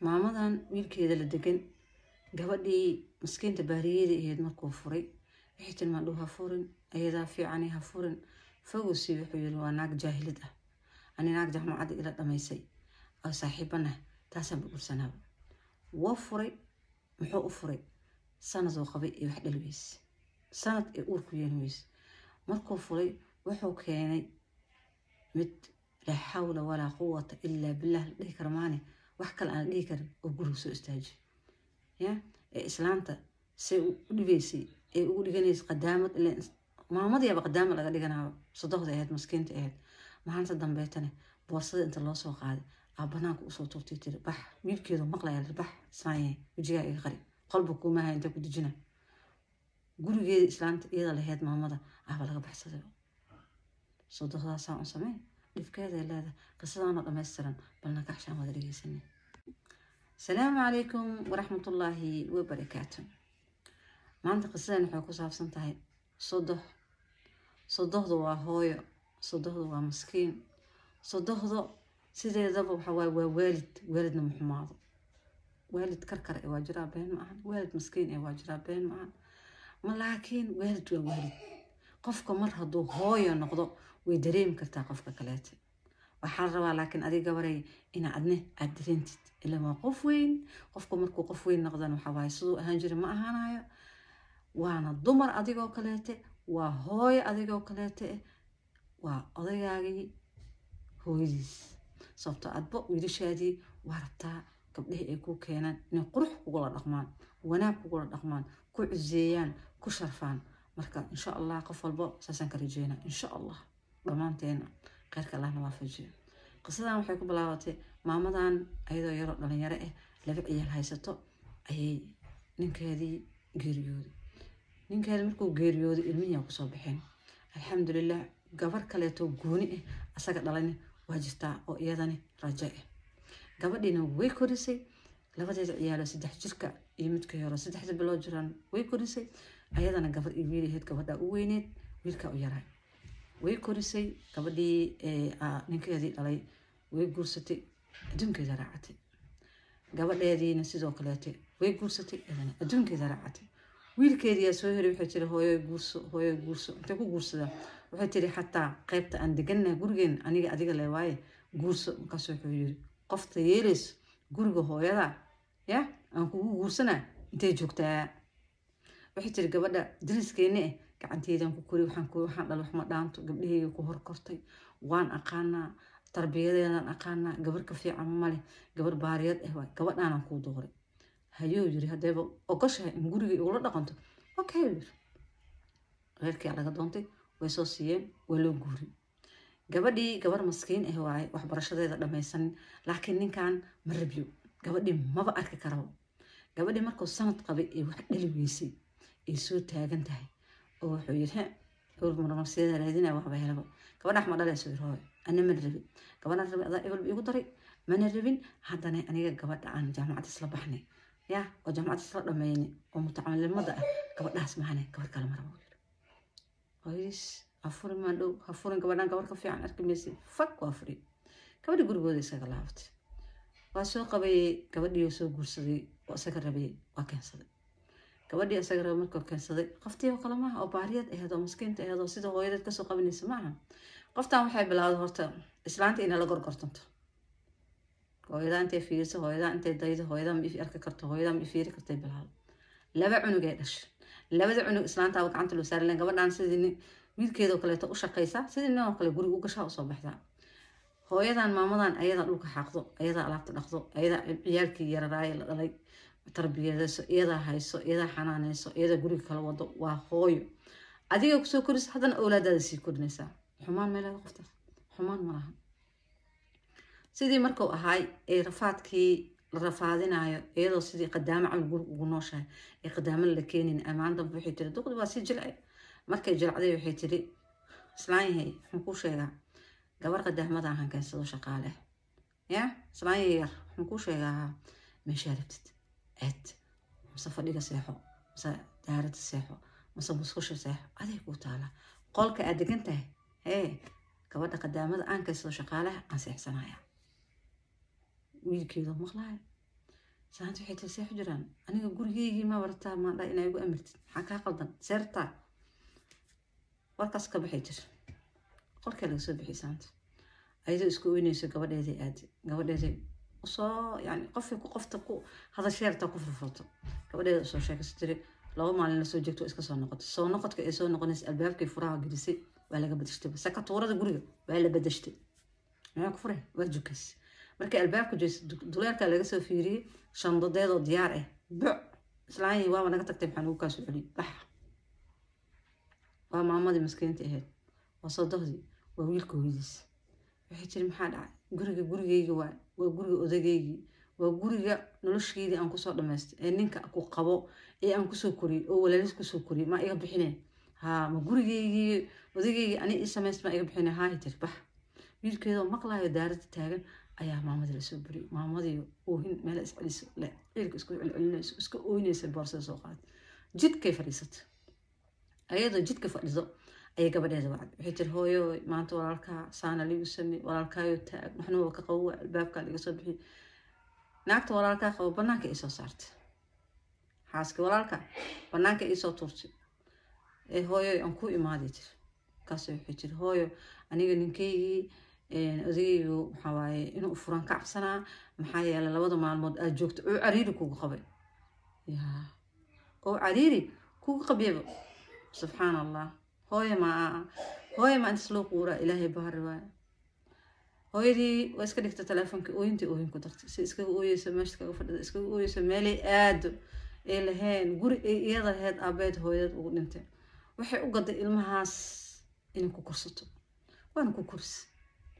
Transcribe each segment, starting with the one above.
maamadan wiilkeeda la degan gabadhii maskiinta baariyada ahayd markuu furay wixii tilmaan ha furin ayadaa fiican ha furin fogusi wuxuu yiri waa naag jaahilad ah ani naag jaamacad ila dhamaysay oo saaxiibana taasaan buursanaaba waa furay muxuu u furay sanad oo qabay iyo wax dhalweys sanad ee uur ku yeelweys markuu furay wuxuu keenay mid la hawla wala quwwata illa billah dhihi karmaane wax kale aan dhihi karin oo guriga soo istaaji ya islaanta say u dhibaysay ee ugu dhiganaysa qadaamad maamadii aba qadaamad laga dhiganaaba sadoxda ahayd maskiinta ahayd maxaanta dambeetana boorsada inta loo soo qaaday banaanka usoo tuurtay tiri bax wiilkeedu maqlaya bax saayay wajiga iga qari qalbi kuma haynta ku dijina gurigeeda islaanta iyada lahayd maamada aba laga baxsaday sadoxdaas aan samee dhifkeeda leedahay qisadana dhameystiran balna ka xashaan wada dhageysanay السلام عليكم ورحمة الله وبركاته maanta qisadan waxay ku saabsan tahay sodohdu waa hooyo sodohdu waa maskiin sodohdu sideedaba waxa waa waalidna muxumaado waalid karkar ee waa jiraa been ma ahan waalid maskiin ee waa jiraa been ma ahan ma laakiin waalid waa waalid qofka mar hadduu hooyo noqdo way dareemi kartaa qofka kaleete waxaan rabaa laakiin adiga baray in aadne aad dareentid ila ma qof weyn qofka markuu qof weyn noqdan waxa waay sidoo ahaan jira ma ahaanayo waana dumar adigoo kaleete waa hooyo adigoo kaleete waa odayaagii hooyadiis sababtoo adba wiilashaadii waa rabtaa gabdhaha ay ku keenaan inay qurux kugula dhaqmaan wanaag kugula dhaqmaan ku cuseeyaan ku sharfaan marka insha Allah qof walba saasan ka rajeena insha Allah dhamaanteena khayrka Allah nawaafajiyo qisadan waxay ku bilaabatay maamadan ayadoo yaro dhalinyaro ah laba ciyaal haysato ayay ninkeedii geeriyooday ninkeedii markuu geeriyooday ilmihiisa ku soo baxeen alxamdulillah gabar kaleeto gooni ah asaga dhalayna waa jirtaa oo iyadana rajo ah gabadhiina way korisay labadeeda ciyaalo 3 jirka iyo midka yaro 3 bilood jiraan way korisay ayadana gabar iyo wiil ahayd gabadha u weyneed wiilka u yaray way korisay gabadhii ninkeedii dhalay way guursatay adduunkeeda raacatay gabadheediina sidoo kaleete way guursatay adduunkeeda raacatay wiilkeedii soo hiray waxay tiri hooyo guurso inta ku guursada waxay tiri xataa qaybta aan deganaa gurigeen aniga adiga leewaaye guurso markaas wuxuu yiri qofta yeelis guriga hooyada ya aan kugu guursana intay joogtaa waxay tiri gabadha diriskeena gacanteedan ku kori waxaan dhal wax ma dhaanto gabdhahayga ku hor kortay waan aqaana tarbiyadeedan aqaana gabar ka fiican male gabar baariyad ah waa gabadhaan ku dooray hayo yiri hadaba ogashahay in guriga uu la dhaqanto okay reerkii laga doontay way soo siiyeen way loo guuray gabadhii gabar maskiin ah waay wax barashadeeda dhameysan laakiin ninkan ma rabiyo gabadhii maba arki karo gabadhii markuu sanad qabay ee wax dhali weysay ee soo taagan tahay oo wuxuu yiri hor marna sida raadina waxba helaba gabadha ma dhalayso hooyo ana ma rabin gabadha rabin adaa ibal igu daray mana rabin haddana aniga gabadha aan jaamacad isla baxnay ya oo jaamacad isla dhameeyay oo mutacallimada ah gabadhaas maana gabar kale mar rabo hooyis afur ma dhow hafurin gabadhan gabar ka fiican arkimaysi fak waa furi gabadhi gurigooda isaga laabatay waa soo qabay gabadhii soo guursaday oo isaga rabay waa keensaday gabadhii asaga rabo markuu keensaday qoftii kale ma oo baariyad ahayd oo maskiinta ahayd oo sida hooyadeed ka soo qabanaysa ma aha qoftan waxay bilaawday horta islaanta in la gorgortanto hooyada intay fiirso hooyada intay daydo hooyada ma arki karto hooyada ma fiiri kartay bilaawday laba cunug ay dhashay labada cunug islaanta gacanta loo saaray gabadhan sidii wiilkeeda kale u shaqeysa sidii noo kale guriga u gashaa soo baxdaa hooyadan maamadan ayada dhulka xaqdo ayada alaabta dhaqdo ayada ciyaalkii yararaay la dhalay tarbiyadayso iyada hayso iyada xanaanayso iyada guriga kala wado waa hooyo adiga ku soo koris hadan awlaadaada sii korinaysa xumaan meelaha qofta xumaan ma laha sidii markuu ahaay ee rafaadkii la rafaadinayo iyadoo sidii qadaamo camal guriga ugu nooshahay ee qadaamo la keenin amaanta waxay tiri duqdi waa si jilcay markay jilcday waxay tiri islaanyahay waxaan ku sheegaa gabar qadaamada aan keensado shaqaale ya islaanyahay waxaan ku sheegaa meesha rabtid masa fadhiga seexo masa daarada seexo masa musqusha seexo aday ku taala qolka aad degan tahay gabadha qadaamada aan kaysoo shaqaalaha aan seexsanaya wiilkeedu maqlaay saanta waxay tiri see xujiraan aniga gurigeygii ma wartaa maan dhaa inaa igu amirtid maxaa kaa qaldan seertaa warkaas ka baxay jir qolkee laga soo bixiyay saanta ayadoo isku oynayso gabadheeday aadi gabadheeday usoo yani qofta ku hadasheerta ku furfurto gabadheeda usoo sheekaysa tiri 2 maalin la soo joogto iska soo noqoto soo noqodka ay soo noqonaysa albaabkay furaha gelisay waa laga badashtay sakatuurada guriga waa la badashtay maxaa ku furay waa jukas markay albaabka jeeso duleerka laga soo fiiriyay shandadeedoo diyaar ah buc islaayay waa naga tagtay maxaan ugu kaasoo celiyay bax waa maamadii maskiinta ahayd waa sodohdii waa wiilka hooyadiis waxay tiri maxaa dhacay gurigeyga waa guriga odageygii waa guriga nolosheedii aan kusoo dhamaystay ee ninka ku qabo ee aan kusoo koriyay oo walaalis kusoo koriyay ma iga bixineen ma gurigeygii odageygii ani ii samaystay ma iga bixineen haa tir bax wiilkeedoo maqlaayo daarada taagan ayaa maamadii la soo buriyay maamadii oohin meel isceliso le ciilka isku celcelinayso iska ooynaysa boorsada soo qaaday jidkay fadhiisatay ayadoo jidka fadhido ayay gabadheeda wacday waxay tiri hooyo maanta walaalkaa saana liigu samey walaalkaayo taag waxna waa ka qabowa albaabkaa laga soo bixiyay naagta walaalkaa qabo banaanka ii soo saartay xaaska walaalka banaanka ii soo tuurtay ee hooyo aan ku imaaday tiri kaasoo waxay tiri hooyo aniga ninkaygii odaygu waxaa waaye inuu furan ka cabsanaa maxaa yeelay 2 maalmood aad joogto oo cariiri kugu qabay yaa oo cariiri kugu qabyaba subxaan allah hooyo ma inta loo quura ilaahay baari waay hooyadii waa iska dhigtay teleefonkii ooyintii ooyin ku dartay si iskaga ooyeysa meesha kaga fadhida iskaga ooyeysa meelay aado ee lahayn guri ay iyada ahayd aabeed hooyad ugu dhintay waxay u gaday ilmahaas inay ku korsato waana ku korsi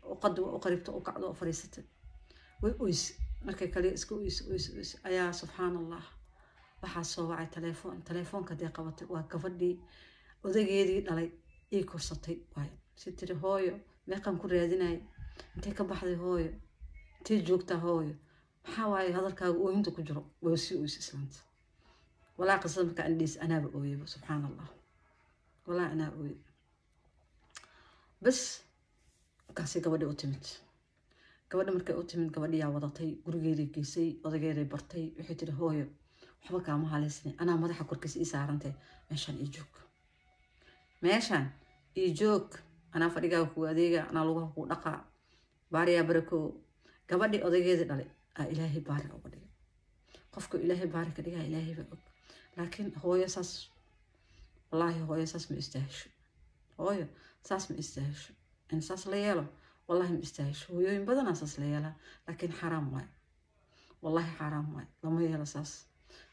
oo qadwa oo qaribto oo kacdo oo fariisatay way ooys markay kale iska ooys ayaa subxaan allah waxaa soo wacay teleefonka dee qabatay waa gabadhii odageedii dhalay ii korsatay waay si tiri hooyo meeqan ku raadinay intee ka baxday hooyo intee joogtaa hooyo maxaa waaye hadalkaaga ooyinta ku jiro waa sii ooys islaanta walaa qisada marka andhiis anaaba ooyaba subxaan allah walaa anaa ooy bas kaasi gabadhi u timid gabadha markay u timid gabadhiyaa wadatay gurigeedii geysay odageeday bartay waxay tiri hooyo waxba kaama haleysnay anaa madaxa korkiisa ii saarantay meeshaan ii joog anaa fadhigaaga kugu adeega anaa lugaha kugu dhaqaa baariyaa barako gabadhii odageedii dhalay aa ilaahay baari uga dhigay qofka ilaahay baari ka dhigaa ilaahay baa og laakiin hooyo saas wallaahi hooyo saas ma istaahisho hooyo saas ma istaahisho in saas la yeelo wallaahi ma istaahisho hooyooyin badanaa saas la yeelaa laakiin xaraam waay wallaahi xaraam waay lama yeelo saas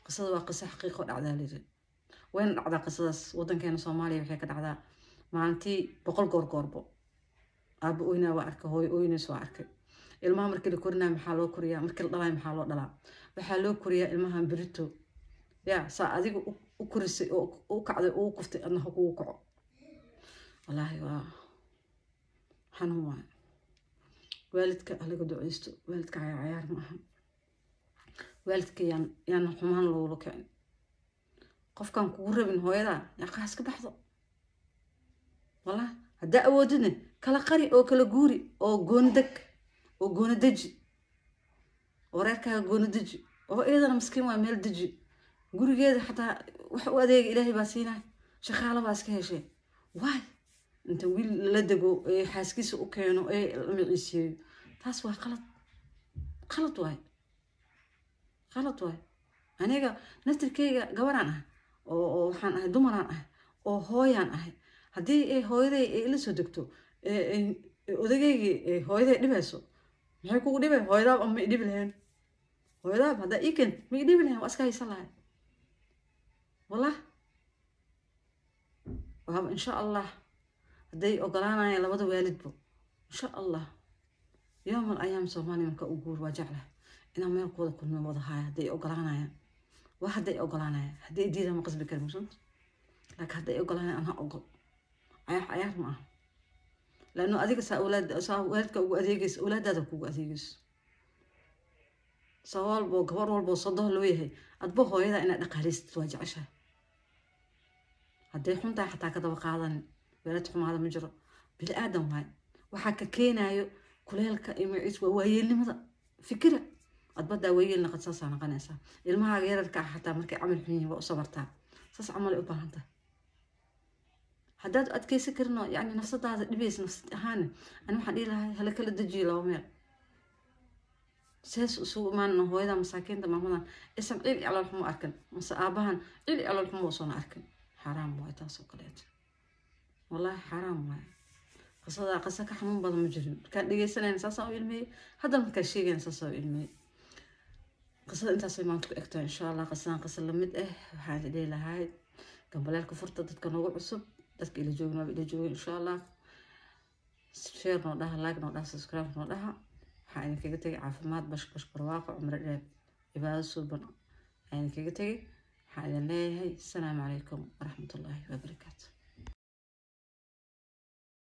qisada waa qiso xaqiiqo dhacdaa liri wayna dhacdaa qisadaas waddankeena soomaaliya waxay ka dhacdaa maalintii 100 goorgoorbo aabba ooynaa waa arkay hooyo ooynays waa arkay ilmaha markii la korinaa maxaa loo koriyaa markii la dhalaayo maxaa loo dhalaa waxaa loo koriyaa ilmahan berito yaa saa adiga u korisay oo u kacday oo u kuftay adna ha kugu kaco wallaahi waa xanuun waay waalidka halaga duceysto waalidka cayaar ma aha waalidka yaan xumaan loola kicin qofkan kugu rabin hooyada yaa qaas ka baxdo والله هدا أودنا كلا قري أو كلا جوري أو جوندك أو جوندجي وريكها جوندجي أو إيه أنا مسكين وعمل دجي جوري جاد حتى وأديك إلهي باسينا شخالة باسكها شيء واي أنت ويل لدقو حاسكيس أوكينو المعيشي تاسوا غلط واي أنا نتركي جوارنا أو حن دمرنا أو هويان haddii ay hooyaday ila soo degto odageygii hooyaday dhibayso maxay kugu dhibay hooyadaab ama idhibi lahayn hooyadaab haddaa ii keent ma idhibi lahayn waa iska haysan lahay wallah waaba insha allah hadday ogolaanayaan labada waalidbo insha allah yowm al ayaam soomaaliya marka u guur waa jeclah inaan meelkooda kulmin wada haya hadday ogolaanayaan waa hadday ogolaanayaan hadday diida ma qasbi kari musanta laakiin hadday ogolaanayaan anha ogol عيار معه لأنه أذيك أولادك وأذيكس أولاد هذا كوج أذيكس سوال بو كبر والبو صده لويه أطبخه إذا أنا نقهرست تواجع عشاء هدي حمتا حتى كذا وقاعدا ولادهم هذا مجرى بالآدم هاي وحكى كينا كل هالك إمعيس وهي اللي ماذا فكرة adbada weeyilna qad saas noqonaysa ilmaha yararka xataa markay camal xun yihiin waa u sabartaa saas camal ay u baahan tahay haddaad adkaysi karno yani nafsadaada dhibaysa nafsad ahaan ani waxaan dhihi lahay hala kala dejiyo laba meel ساس سو ما إنه هو إذا مساكين ده مهما اسم إلي على الحمو أركن مس أباهن إلي على الحمو صون أركن حرام وايد تاسوقلات والله حرام وايد قصة كحمون بعض مجرم كان دقيقة سنة إنسان علمي هذا ما كان شيء إنسان علمي قصة أنت سمعت أكتر إن شاء الله قصة لمد هذه ليلة هاي قبل الكفر تتكلم عصب تذكر إلى جوجنا إلى جوج إن شاء الله شير نودها لايك نودها سبسكرايب نودها waxaan kaga tagay caafimaad bashbash barwaaqo cumro dheer cibaado suuban ayaan kaga tagay waxaan idin leeyahay assalaamu calaykum waraxmatullaahi wabarakaatu